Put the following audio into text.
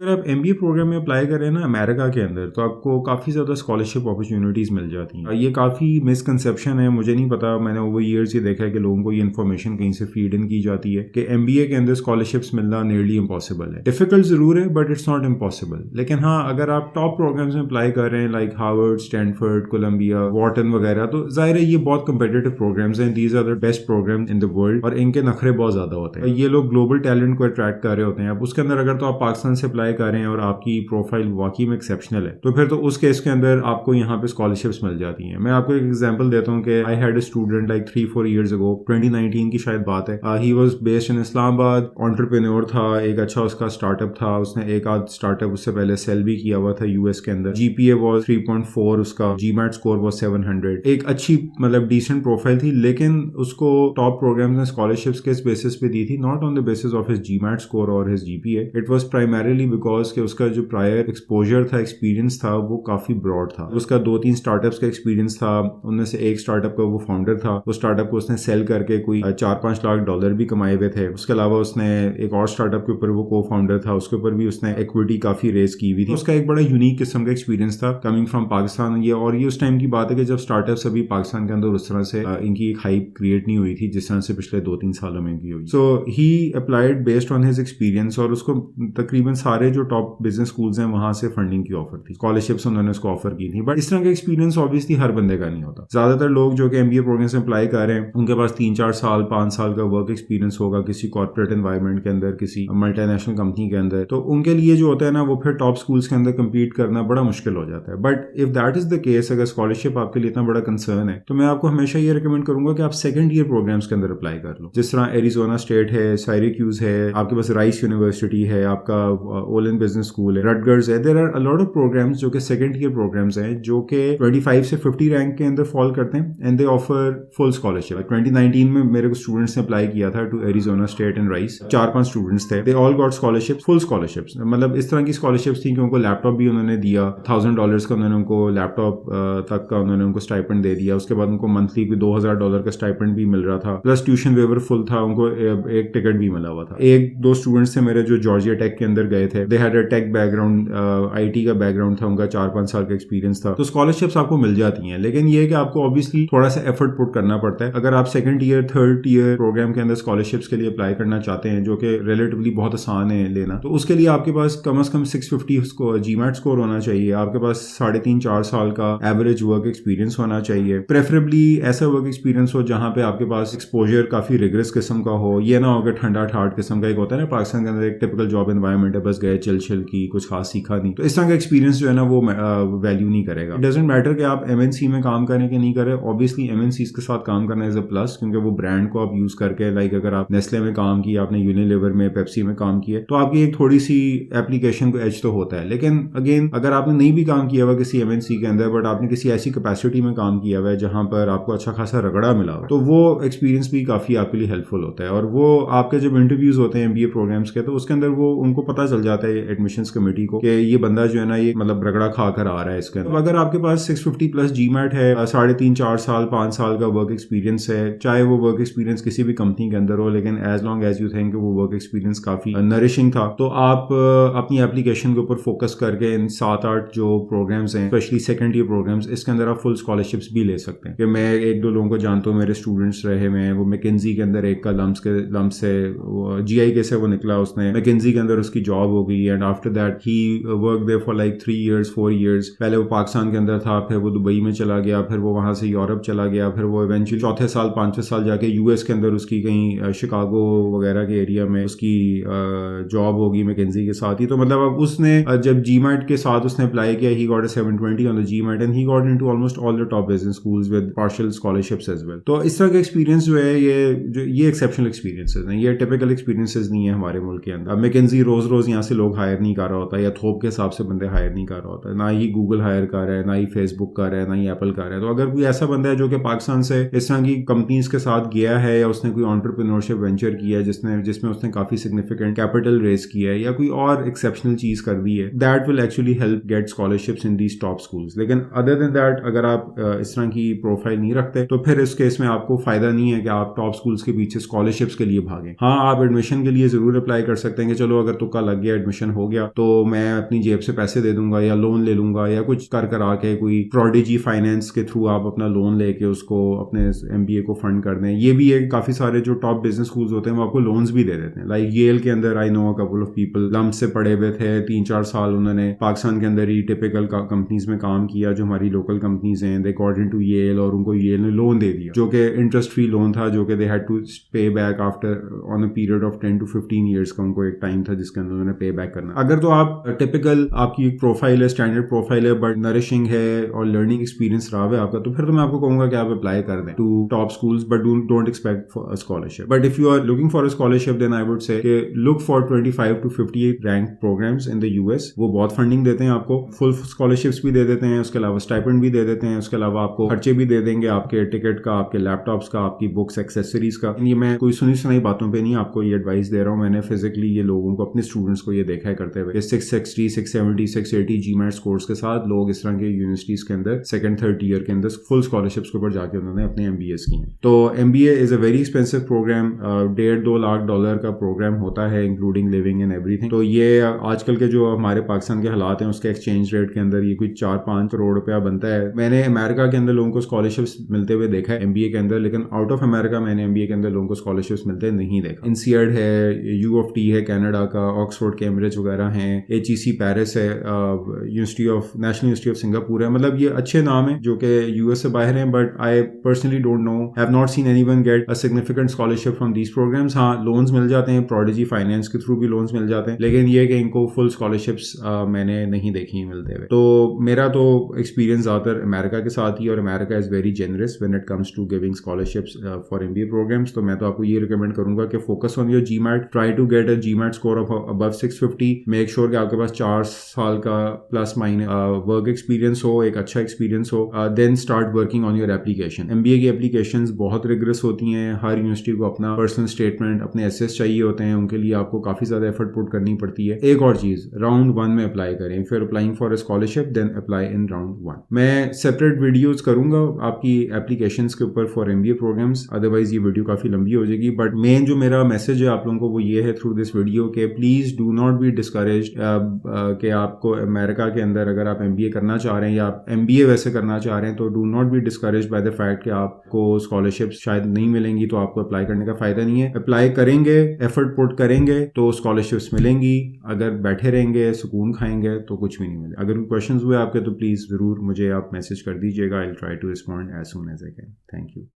अगर आप MBA programme में अप्लाई करें ना अमेरिका के अंदर, तो आपको काफ़ी ज़्यादा स्कॉलरशिप अपॉर्चुनिटीज़ मिल जाती हैं। ये काफ़ी मिसकंसेप्शन है, मुझे नहीं पता, मैंने ओवर ईयर्स ये देखा है कि लोगों को ये इन्फॉर्मेशन कहीं से फीड इन की जाती है कि MBA के अंदर स्कॉलरशिप्स मिलना नियरली इम्पॉसिबल है। डिफिकल्ट ज़रूर है बट इट्स नॉट इम्पॉसिबल। लेकिन हाँ, अगर आप टॉप प्रोग्राम्स में अप्लाई कर रहे हैं like Harvard, Stanford, Columbia, Wharton वगैरह, तो जाहिर है ये बहुत कम्पिटिटिव प्रोग्राम्स हैं। These are the best program in the world और इनके नखरे बहुत ज़्यादा होते हैं। ये लोग ग्लोबल टैलेंट को अट्रैक्ट कर रहे होते हैं। अब उसके अंदर अगर तो आप पाकिस्तान से अप्लाई कर रहे हैं और आपकी प्रोफाइल वाकई में एक्सेप्शनल है, तो फिर तो उस केस के अंदर आपको यहाँ पे स्कॉलरशिप्स मिल जाती हैं। मैं आपको एक एग्जांपल देता हूँ कि I had a student like 3-4 years ago, 2019 की शायद बात है। He was based in Islamabad, entrepreneur था, एक अच्छा उसका स्टार्टअप था, उसने एक आध स्टार्टअप उससे पहले सेल भी किया हुआ था यूएस के अंदर। GPA वाज 3.4, उसका GMAT स्कोर वाज 700, एक अच्छी मतलब डिसेंट प्रोफाइल थी। लेकिन उसको टॉप प्रोग्राम्स ने स्कॉलरशिप्स किस बेसिस पे दी थी? Not on the basis of his GMAT score और his GPA, it was primarily because कि उसका जो प्रायर एक्सपोजर था, एक्सपीरियंस था, वो काफी ब्रॉड था। उसका 2-3 स्टार्टअप्स का एक्सपीरियंस था, उनमें से एक स्टार्टअप का वो फाउंडर था। वो स्टार्टअप को उसने सेल करके कोई $4-5 लाख भी कमाए हुए थे। उसके अलावा उसने एक और स्टार्टअप के ऊपर वो को फाउंडर था, उसके ऊपर भी उसने इक्विटी काफी रेज की हुई थी। उसका एक बड़ा यूनिक किस्म का एक्सपीरियंस था कमिंग फ्रॉम पाकिस्तान। ये उस टाइम की बात है कि जब स्टार्टअप्स अभी पाकिस्तान के अंदर उस तरह से इनकी एक हाइप क्रिएट नहीं हुई थी जिस तरह से पिछले 2-3 सालों में की हुई। So he applied based on his experience और उसको तकरीबन सारे जो टॉप बिजनेस स्कूल्स हैं वहां से फंडिंग की ऑफर थी, स्कॉलरशिप्स उन्होंने उसको ऑफर की थी। बट इस तरह का एक्सपीरियंस ऑब्वियसली हर बंदे का नहीं होता। ज्यादातर लोग जो कि MBA प्रोग्राम में अप्लाई कर रहे हैं उनके पास 3-4 साल 5 साल का वर्क एक्सपीरियंस होगा किसी कॉर्पोरेट एनवायरनमेंट के अंदर, किसी मल्टीनेशनल कंपनी के अंदर। तो उनके लिए जो होता है ना, वो फिर टॉप स्कूल्स के अंदर कम्पीट करना बड़ा मुश्किल हो जाता है। But if that is the case, अगर स्कॉलरशिप आपके लिए इतना बड़ा कंसर्न है, तो मैं आपको हमेशा ये रिकमेंड करूंगा कि आप सेकंड ईयर प्रोग्राम्स के अंदर अप्लाई कर लो। जिस तरह एरिजोना स्टेट है, साइरेक्यूज है, आपके पास राइस यूनिवर्सिटी है, आपका ओलन बिजनेस स्कूल है, रटगर्स है। There are a lot of programs जो कि सेकंड ईयर प्रोग्राम्स हैं जो कि 25 से 50 रैंक के अंदर फॉल करते हैं and they offer full scholarship. 2019 में मेरे को स्टूडेंट्स ने अप्लाई किया था to Arizona State and Rice. 4-5 students थे, they all got scholarship, full scholarships. मतलब इस तरह की स्कॉलरशिप्स थी कि उनको लैपटॉप भी उन्होंने दिया, $1000 का उन्होंने उनको लैपटॉप तक का उन्होंने उनको स्टाइपेंड दे दिया। उसके बाद उनको मंथली $2000 का स्टाइपेंड भी मिल रहा था, प्लस ट्यूशन वेवर फुल था, उनको एक टिकट भी मिला हुआ था। 1-2 स्टूडेंट्स थे मेरे जो जॉर्जिया टेक के अंदर गए थे, they had a tech background, IT का बैकग्राउंड था उनका, 4-5 साल का एक्सपीरियंस था। तो स्कॉलरशिप्स आपको मिल जाती हैं, लेकिन ये है कि आपको ऑब्वियसली थोड़ा सा एफर्ट पुट करना पड़ता है। अगर आप second year, third year program के अंदर स्कॉलरशिप्स के लिए अप्लाई करना चाहते हैं जो कि रिलेटिवली बहुत आसान है लेना, तो उसके लिए आपके पास कम से कम 650 GMAT स्कोर होना चाहिए, आपके पास 3.5-4 साल का एवरेज वर्क एक्सपीरियंस होना चाहिए। प्रेफरेबली ऐसा वर्क एक्सपीरियंस हो जहां पे आपके पास एक्सपोजर काफी रिगरस किस्म का हो। ये ना हो कि ठंडा ठाट किस्म का एक होता है ना पाकिस्तान के अंदर एक टिपिकल जॉब एनवायरनमेंट है, बस गए चिल की, कुछ खास सीखा नहीं। तो इस तरह का एक्सपीरियंस जो है ना वो वैल्यू नहीं करेगा। इट डजंट मैटर कि आप MNC में काम करें कि नहीं करें, ऑब्वियसली MNCs के साथ काम करना इज अ प्लस, क्योंकि वो ब्रांड को आप यूज करके, लाइक अगर आप नेस्ले में काम किया, आपने यूनिलीवर में, पेप्सी में काम किया, तो आपकी एक थोड़ी सी एप्लीकेशन को एज तो होता है। लेकिन अगेन अगर आपने नहीं भी काम किया हुआ किसी MNC के अंदर, बट आपने किसी ऐसी कैपेसिटी में काम किया हुआ है जहां पर आपको अच्छा खासा रगड़ा मिला हो, तो वो एक्सपीरियंस भी काफी आपके लिए हेल्पफुल होता है। और वो आपके जब इंटरव्यूज होते हैं MBA प्रोग्राम्स के, तो उसके अंदर वो उनको पता चल जाता है एडमिशंस कमेटी को कि ये बंदा जो है ना ये मतलब रगड़ा खाकर आ रहा है इसके अंदर। तो अगर आपके पास 650 प्लस GMAT है, 3.5-4 साल 5 साल का वर्क एक्सपीरियंस है, चाहे वो वर्क एक्सपीरियंस किसी भी कंपनी के अंदर हो, लेकिन as long as you think वो वर्क एक्सपीरियंस काफी नरिशिंग था, तो आप अपनी एप्लीकेशन के ऊपर फोकस करके इन 7-8 जो प्रोग्राम्स हैं, स्पेशली सेकंड ईयर प्रोग्राम्स, इसके अंदर आप फुल स्कॉलरशिप्स भी ले सकते हैं। कि मैं 1-2 लोगों को जानता हूँ, मेरे स्टूडेंट्स रहे में, वो मैकेंजी के अंदर एक का लम्स से GIK से वो निकला, उसने मैकेंजी के अंदर उसकी जॉब हो गई and after that he work there for like 3 years 4 years। पहले वो पाकिस्तान के अंदर था, फिर वो दुबई में चला गया, फिर वो वहां से यूरोप चला गया, फिर वो इवेंचुअली चौथे साल 5वें साल जाके US के अंदर उसकी कहीं शिकागो वगैरह के एरिया में उसकी जॉब होगी मैकेंजी के साथ ही। तो मतलब अब उसने जब GMAT के साथ उसने अप्लाई किया, he got a 720 on the GMAT and he got into almost all the top business schools with partial scholarships as well. तो इस तरह का एक्सपीरियंस जो है ये एक्सेप्शनल एक्सपीरियंसेस हैं, ये टिपिकल एक्सपीरियंसेस नहीं है हमारे मुल्क के अंदर। मैकेंजी रोज यहाँ से लोग हायर नहीं कर रहा होता, या थोप के हिसाब से बंदे हायर नहीं कर रहा होता, ना ही गूगल हायर कर रहा है, ना ही फेसबुक कर रहा है, ना ही एप्पल कर रहा है। तो अगर कोई ऐसा बंदा है जो कि पाकिस्तान से इस तरह की कंपनीज के साथ गया है, या उसने कोई एंटरप्रेन्योरशिप वेंचर किया है जिसमें उसने काफी सिग्निफिकेंट कैपिटल रेज किया है, या कोई और एक्सेप्शनल चीज कर दी है, that will actually help gate scholarships in these top schools. लेकिन अदर देन दैट अगर आप इस तरह की प्रोफाइल नहीं रखते, तो फिर इस केस में आपको फायदा नहीं है कि आप टॉप स्कूल्स के पीछे स्कॉलरशिप्स के लिए भागें। हाँ, आप एडमिशन के लिए जरूर अप्लाई कर सकते हैं कि चलो अगर तुक्का लग गया ایڈمیشن ہو گیا تو میں اپنی جیب سے پیسے دے دوں گا یا لون لے لوں گا یا کچھ کرا کے کوئی پروڈیجی فائنینس کے تھرو آپ اپنا لون لے کے اس کو اپنے MBA کو فنڈ کر دیں. یہ بھی ہے کافی سارے جو ٹاپ بزنس اسکولز ہوتے ہیں وہ آپ کو لونز بھی دے دیتے ہیں. لائک ییل کے اندر آئی نو کپل آف پیپل لمپ سے پڑھے ہوئے تھے, 3-4 سال انہوں نے پاکستان کے اندر ہی ٹپیکل کمپنیز میں کام کیا جو ہماری لوکل کمپنیز ہیں. دے گاٹ انٹو ییل اور ان کو ییل نے لون دے دیا جو کہ انٹرسٹ فری لون تھا, جو کہ they had to pay back after on a period of 10 to 15 years کا ان کو ایک ٹائم تھا جس کے اندر انہوں نے پے بیک کرنا. اگر تو آپ ٹپیکل آپ کی پروفائل ہے, اسٹینڈرڈ پروفائل ہے, بٹ نرشنگ ہے اور لرننگ ایکسپیرینس رہا ہے آپ کا, تو پھر تو میں آپ کو کہوں گا کہ آپ اپلائی کر دیں to top schools, but don't expect for scholarship. But if you are looking for scholarship then I would say کہ look for 25 to 50 rank programs in the US. وہ بہت فنڈنگ دیتے ہیں آپ کو, فل اسکالرشپس بھی دے دیتے ہیں, اس کے علاوہ اسٹائپنڈ بھی دے دیتے ہیں, اس کے علاوہ آپ کو خرچے بھی دے دیں گے آپ کے ٹکٹ کا, آپ کے لیپ ٹاپس کا, آپ کی بکس ایکسیسریز کا. یہ میں کوئی سنی سنائی باتوں پہ نہیں آپ کو یہ ایڈوائس دے رہا ہوں, میں نے فزیکلی یہ لوگوں کو اپنے اسٹوڈنٹس کو یہ دیکھا ہے کرتے ہوئے 660 670 680 GMAT اسکورس کے ساتھ لوگ اس طرح کے یونیورسٹیز کے اندر سیکنڈ تھرڈ ایئر کے اندر فل اسکالرشپس کے اوپر جا کے انہوں نے اپنے MBAs کی ہیں. تو MBA is a very expensive program, $1.5-2 lakh کا پروگرام ہوتا ہے including living and everything. تو یہ آج کل کے جو ہمارے پاکستان کے حالات ہیں اس کے ایکسچینج ریٹ کے اندر یہ کوئی 4-5 کروڑ روپیہ بنتا ہے. میں نے امریکہ کے اندر لوگوں کو اسکالرشپس ملتے ہوئے دیکھا ہے MBA کے اندر, لیکن آؤٹ آف امریکہ میں نے MBA کے اندر لوگوں کو اسکالرشپس ملتے نہیں دیکھا. INSEAD ہے, U of T ہے کینیڈا کا, آکسفورڈ کیمبرج وغیرہ ہیں, HEC پیرس ہے, نیشنل یونیورسٹی آف سنگاپور ہے. مطلب یہ اچھے نام ہیں جو کہ US سے باہر ہیں, but I personally don't know, have not seen anyone get a significant scholarship from these programs. ہاں لونز مل جاتے ہیں, پروڈیجی فائنینس کے تھرو بھی لونز مل جاتے ہیں, لیکن یہ کہ ان کو فل اسکالرشپس میں نے نہیں دیکھی ملتے ہوئے. تو میرا تو ایکسپیرینس زیادہ تر امریکہ کے ساتھ ہی, اور امریکہ is very generous when it comes to giving scholarships for MBA programs. تو میں تو آپ کو یہ ریکمینڈ کروں گا کہ focus on your GMAT, try to get a GMAT score of above 650, make sure کہ آپ کے پاس 4 سال کا پلس مائنس ورک ایکسپیرینس ہو, ایک اچھا ایکسپیرینس ہو, then start working on your application. MBA کی ایپلیکیشنز بہت ریگرس ہوتی ہیں, ہر یونیورسٹی کو اپنا پرسنل اسٹیٹمنٹ, اپنے ایسیز چاہیے ہوتے ہیں, ان کے لیے آپ کو کافی زیادہ ایفرٹ پٹ کرنی پڑتی ہے. ایک اور چیز, راؤنڈ 1 میں اپلائی کریں. If you are applying for a scholarship then apply in round 1. میں سیپریٹ ویڈیوز کروں گا آپ کی ایپلیکیشنز کے اوپر فار MBA پروگرامس, ادروائز یہ ویڈیو کافی لمبی ہو جائے گی. بٹ مین جو میرا میسج ہے آپ لوگوں کو وہ یہ ہے تھرو دس ویڈیو کہ please do not be discouraged کہ آپ کو امریکہ کے اندر اگر آپ MBA کرنا چاہ رہے ہیں یا آپ MBA ویسے کرنا چاہ رہے ہیں تو do not be discouraged by the fact کہ آپ کو اسکالرشپس شاید نہیں ملیں گی تو آپ کو اپلائی کرنے کا فائدہ نہیں ہے. اپلائی کریں گے, ایفرٹ پٹ کریں گے تو اسکالرشپس ملیں گی. اگر بیٹھے رہیں گے, سکون کھائیں گے تو کچھ بھی نہیں ملے. اگر کوئی کویشچنز ہوئے آپ کے تو پلیز ضرور مجھے آپ میسج کر دیجیے گا. I will try to respond as soon as I can. Thank you.